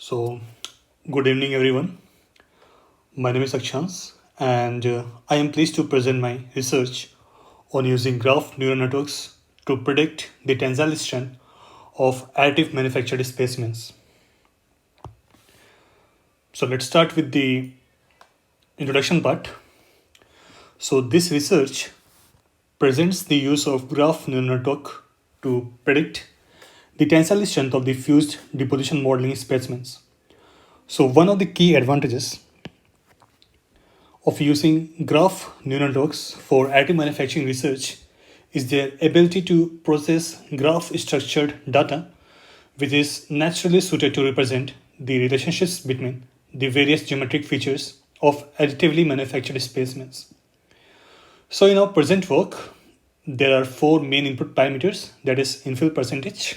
So, good evening, everyone. My name is Akshans, and I am pleased to present my research on using graph neural networks to predict the tensile strength of additive manufactured specimens. So, let's start with the introduction part. So, this research presents the use of graph neural network to predict the tensile strength of the fused deposition modeling specimens. So, one of the key advantages of using graph neural networks for additive manufacturing research is their ability to process graph structured data, which is naturally suited to represent the relationships between the various geometric features of additively manufactured specimens. So, in our present work, there are four main input parameters, that is infill percentage,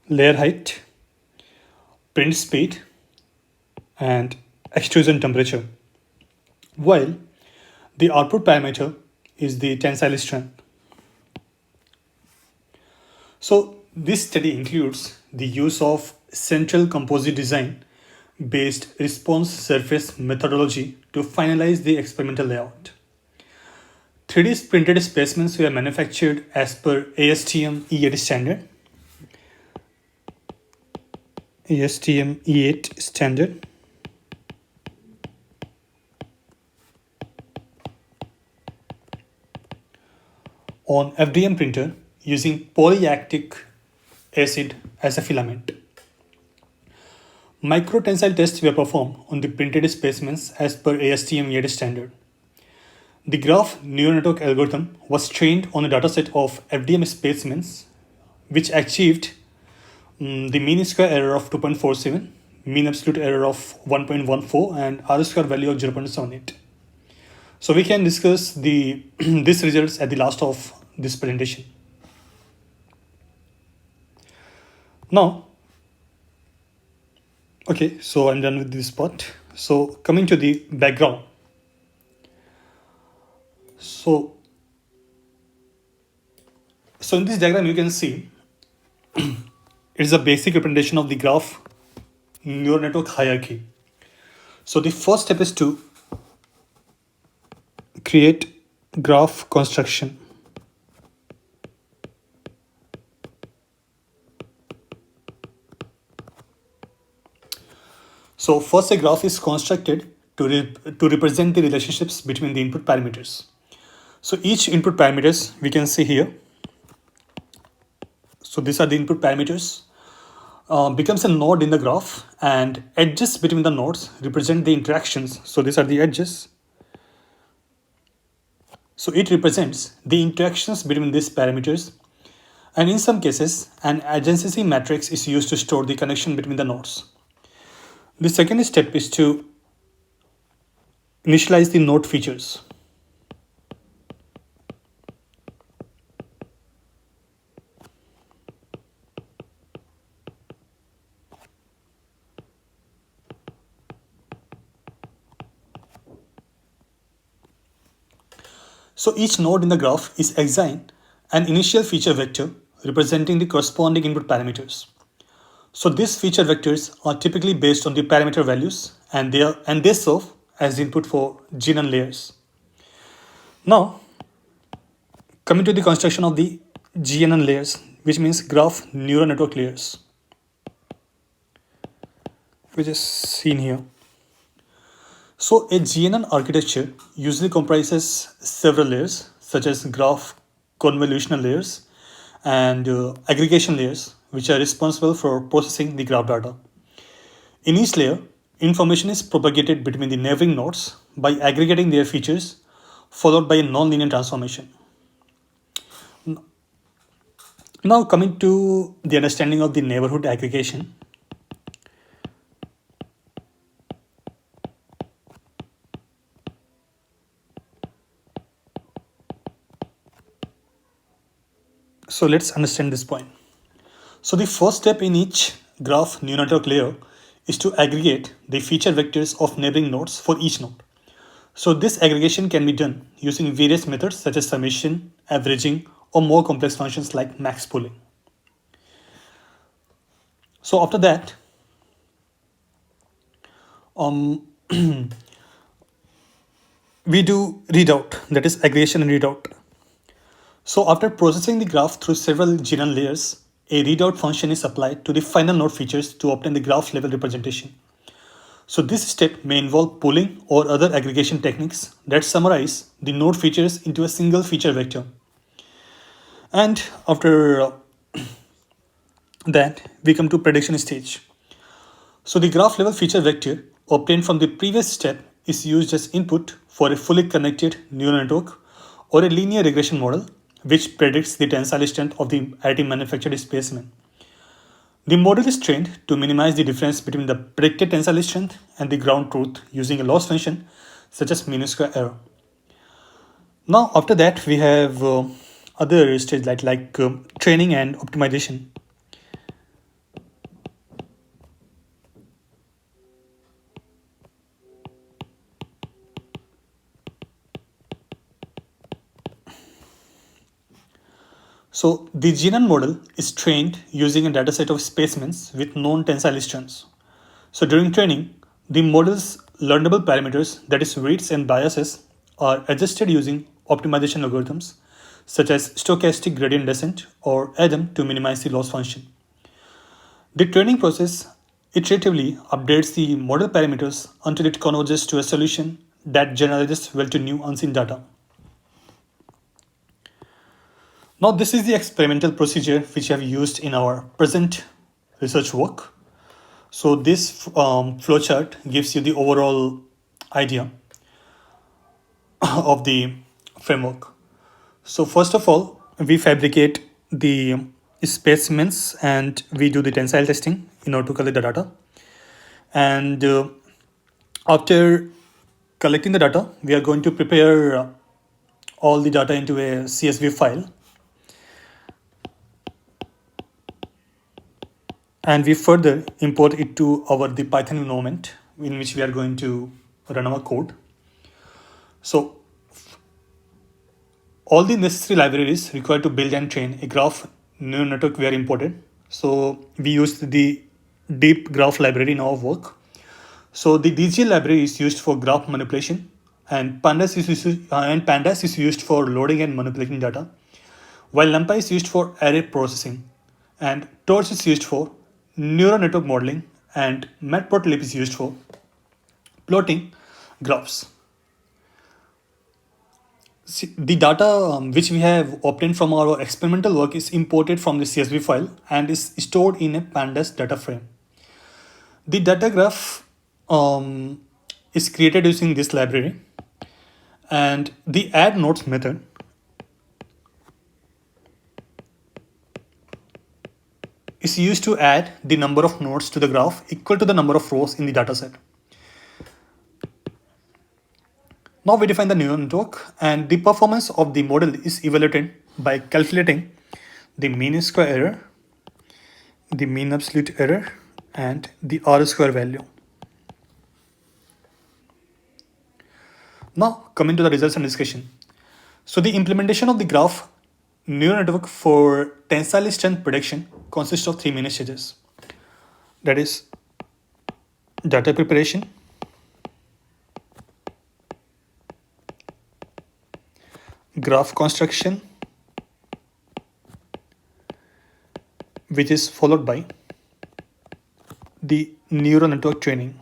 layer height, print speed, and extrusion temperature, while the output parameter is the tensile strength. So, this study includes the use of central composite design based response surface methodology to finalize the experimental layout. 3D printed specimens were manufactured as per ASTM E8 standard. ASTM E8 standard. On FDM printer using polylactic acid as a filament. Microtensile tests were performed on the printed specimens as per ASTM E8 standard. The graph neural network algorithm was trained on a dataset of FDM specimens, which achieved the mean square error of 2.47, mean absolute error of 1.14, and R square value of 0.78. So we can discuss these results at the last of this presentation. Now, okay, so I'm done with this part. So coming to the background. So in this diagram you can see it is a basic representation of the graph neural network hierarchy. So the first step is to create graph construction. So first a graph is constructed to represent the relationships between the input parameters. So each input parameters we can see here. So these are the input parameters. Becomes a node in the graph, and edges between the nodes represent the interactions. So these are the edges. So it represents the interactions between these parameters, and in some cases an adjacency matrix is used to store the connection between the nodes. The second step is to initialize the node features. So each node in the graph is assigned an initial feature vector representing the corresponding input parameters. So these feature vectors are typically based on the parameter values, and they serve as input for GNN layers. Now, coming to the construction of the GNN layers, which means graph neural network layers, which is seen here. So a GNN architecture usually comprises several layers, such as graph convolutional layers and aggregation layers, which are responsible for processing the graph data. In each layer, information is propagated between the neighboring nodes by aggregating their features, followed by a nonlinear transformation. Now, coming to the understanding of the neighborhood aggregation. So let's understand this point. So the first step in each graph neural network layer is to aggregate the feature vectors of neighboring nodes for each node. So this aggregation can be done using various methods such as summation, averaging, or more complex functions like max pooling. So after that, um, we do readout, that is aggregation and readout. So after processing the graph through several general layers, a readout function is applied to the final node features to obtain the graph level representation. So this step may involve pooling or other aggregation techniques that summarize the node features into a single feature vector. And after that, we come to prediction stage. So the graph level feature vector obtained from the previous step is used as input for a fully connected neural network or a linear regression model which predicts the tensile strength of the additive manufactured specimen. The model is trained to minimize the difference between the predicted tensile strength and the ground truth using a loss function such as mean square error. Now after that we have other stages like training and optimization. So the GNN model is trained using a dataset of specimens with known tensile strengths. So during training, the model's learnable parameters, that is weights and biases, are adjusted using optimization algorithms such as stochastic gradient descent or ADAM to minimize the loss function. The training process iteratively updates the model parameters until it converges to a solution that generalizes well to new unseen data. Now, this is the experimental procedure which I have used in our present research work. So this flowchart gives you the overall idea of the framework. So first of all, we fabricate the specimens and we do the tensile testing in order to collect the data. And after collecting the data, we are going to prepare all the data into a CSV file. And we further import it to our the Python environment in which we are going to run our code. So all the necessary libraries required to build and train a graph neural network were imported. So we used the deep graph library in our work. So the DGL library is used for graph manipulation, and Pandas is used for loading and manipulating data, while NumPy is used for array processing, and Torch is used for neural network modeling, and Matplotlib is used for plotting graphs. The data which we have obtained from our experimental work is imported from the CSV file and is stored in a pandas data frame. The data graph is created using this library, and the add nodes method is used to add the number of nodes to the graph equal to the number of rows in the dataset. Now we define the neural network, and the performance of the model is evaluated by calculating the mean square error, the mean absolute error, and the R square value. Now coming to the results and discussion. So the implementation of the graph neural network for tensile strength prediction consists of three main stages. That is data preparation, graph construction, which is followed by the neural network training.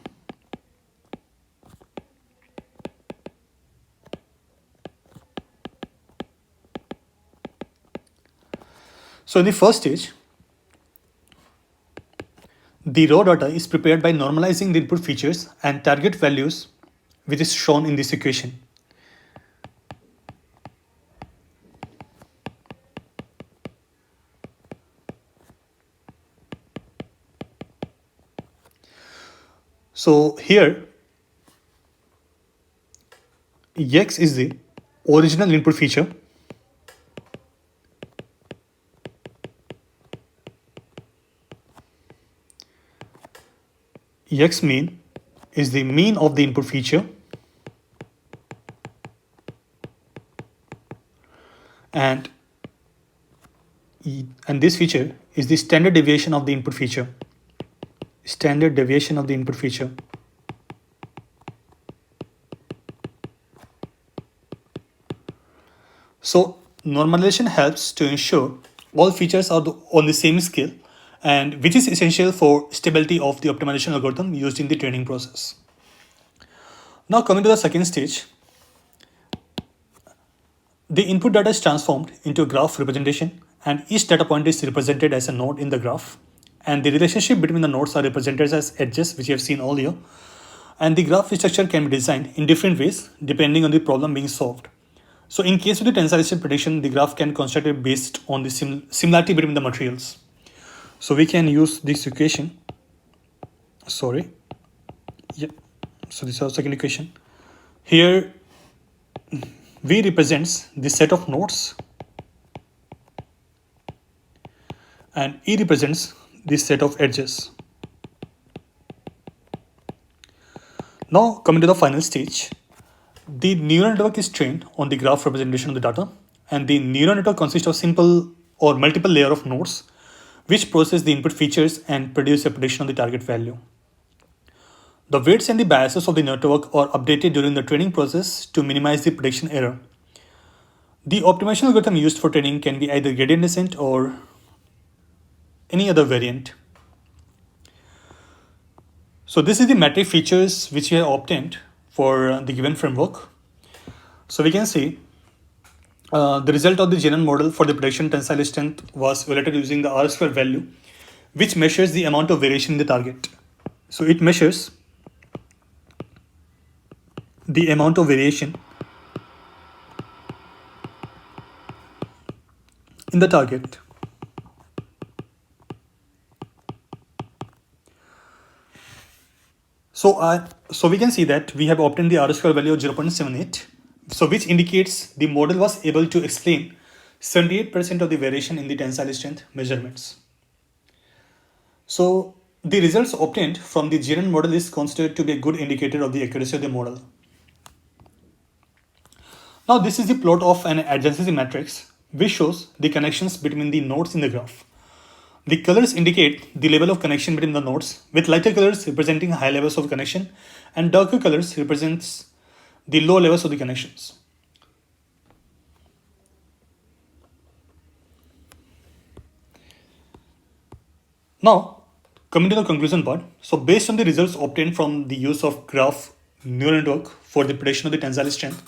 So in the first stage, the raw data is prepared by normalizing the input features and target values, which is shown in this equation. So here, X is the original input feature. X mean is the mean of the input feature, and this feature is the standard deviation of the input feature. standard deviation of the input feature. So normalization helps to ensure all features are on the same scale, and which is essential for stability of the optimization algorithm used in the training process. Now coming to the second stage, the input data is transformed into a graph representation, and each data point is represented as a node in the graph, and the relationship between the nodes are represented as edges, which you have seen earlier. And the graph structure can be designed in different ways depending on the problem being solved. So in case of the tensile prediction, the graph can construct it based on the similarity between the materials. So we can use this equation. Sorry. Yeah. So this is our second equation. Here V represents the set of nodes and E represents the set of edges. Now coming to the final stage, the neural network is trained on the graph representation of the data, and the neural network consists of simple or multiple layer of nodes which process the input features and produce a prediction of the target value. The weights and the biases of the network are updated during the training process to minimize the prediction error. The optimization algorithm used for training can be either gradient descent or any other variant. So this is the metric features which we have obtained for the given framework. So we can see the result of the general model for the prediction tensile strength was evaluated using the R-square value, which measures the amount of variation in the target. So it measures the amount of variation in the target. So we can see that we have obtained the R-square value of 0.78, so which indicates the model was able to explain 78% of the variation in the tensile strength measurements. So the results obtained from the general model is considered to be a good indicator of the accuracy of the model. Now this is the plot of an adjacency matrix which shows the connections between the nodes in the graph. The colors indicate the level of connection between the nodes, with lighter colors representing high levels of connection and darker colors represents the low levels of the connections. Now, coming to the conclusion part. So based on the results obtained from the use of graph neural network for the prediction of the tensile strength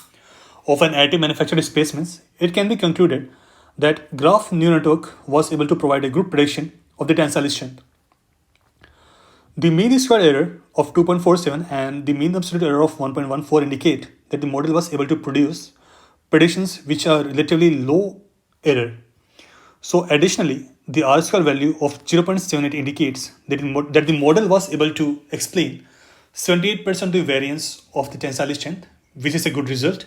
of an additive manufactured specimens, it can be concluded that graph neural network was able to provide a good prediction of the tensile strength. The mean square error of 2.47 and the mean absolute error of 1.14 indicate that the model was able to produce predictions which are relatively low error. So additionally, the R-square value of 0.78 indicates that the model was able to explain 78% of the variance of the tensile strength, which is a good result.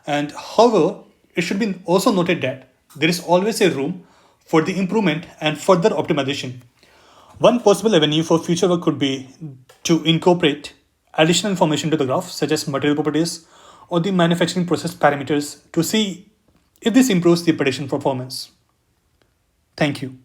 And however, it should be also noted that there is always a room for the improvement and further optimization. One possible avenue for future work could be to incorporate additional information to the graph, such as material properties or the manufacturing process parameters, to see if this improves the prediction performance. Thank you.